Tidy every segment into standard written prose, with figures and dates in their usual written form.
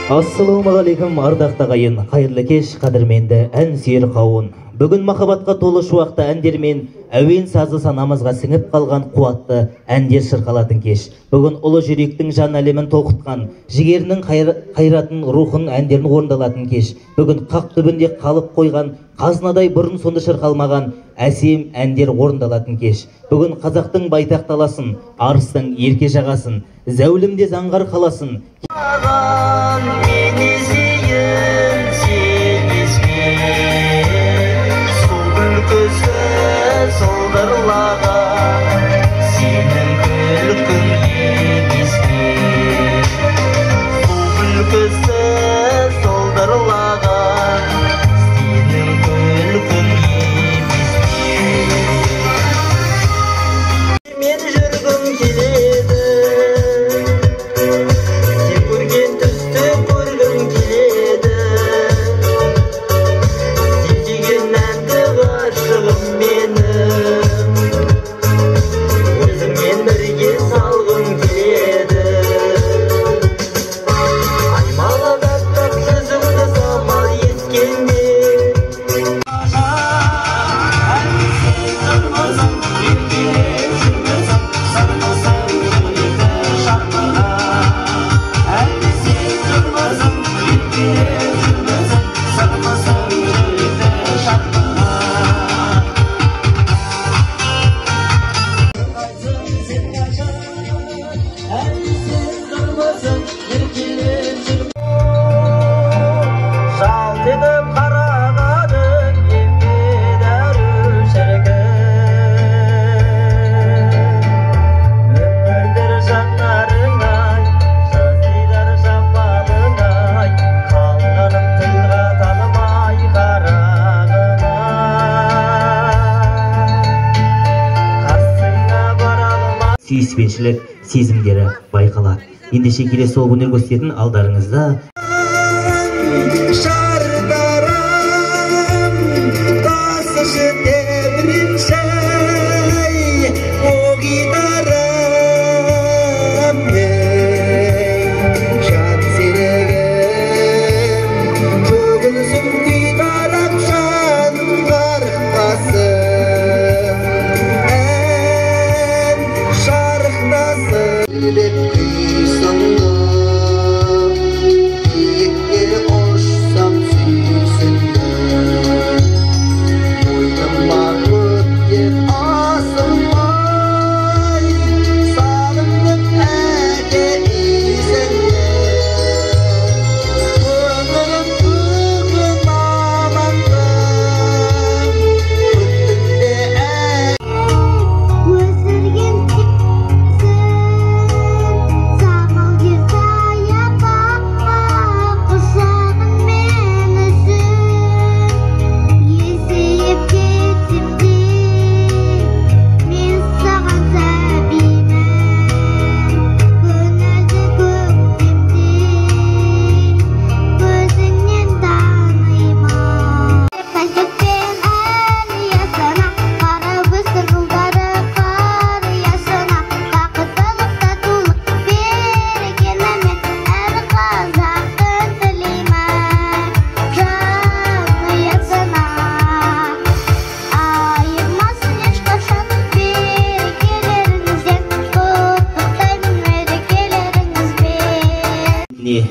Ассалаумағалейкум ардақта қайын, қайырлы кеш, қадірменді ән сүйер қауын. Бүгін махаббатқа толы шуақты әндермен әуен сазы санамызға сіңіп қалған қуатты әндер шырқалатын кеш. Бүгін ұлы жүректің жан әлемін толқытқан, жігерінің қайратын рухын әндерін орындалатын кеш. Бүгін қақ түбінде қалып қойған, қазынадай бұрын сонды шырқалмаған әсем әндер орындалатын кеш. Бүгін қазақтың байтақ таласын, арыстың ерке жағасын, зәулімде заңғар қаласын. Сүйіспеншілік сезімдері байқалады. Ендеше келесі ол өнер көрсететін алдарыңызда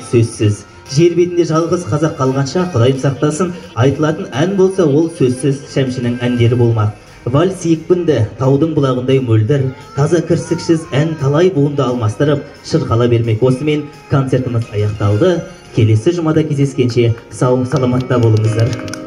сөзсіз. Жер бетінде жалғыз қазақ қалғанша Құдайым сақтасын, айтылатын ән болса ол сөзсіз Шәмшінің әндері болмақ. Вальс екпінді, таудың бұлағындай мөлдір, таза кірсіксіз ән талай буынды алмастырып, шырқала бермек. Осымен концертіміз аяқталды. Келесі жұмада кездескенше сау саламатта болыңыздар.